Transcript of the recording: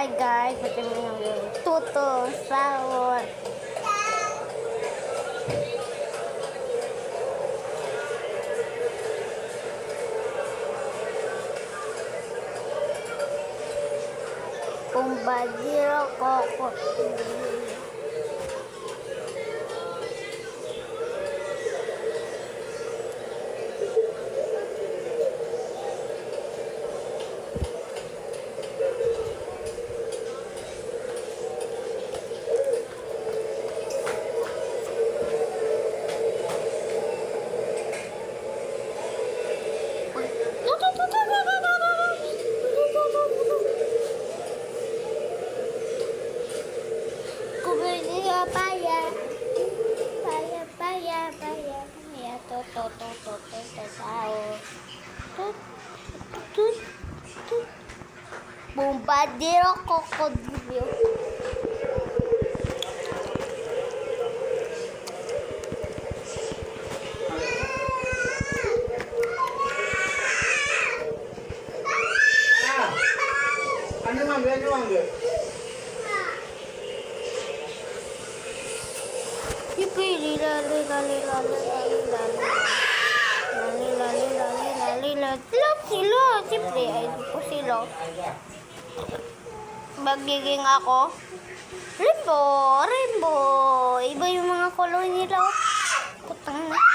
Hi guys, pati mo yung tuto, sahod. Bombardiro Coco. Bombardiro Crocodile. Ano ambil? Sila, siyempre, ay po sila. Magiging ako. Rainbow. Iba yung mga kulay nila. Putang na.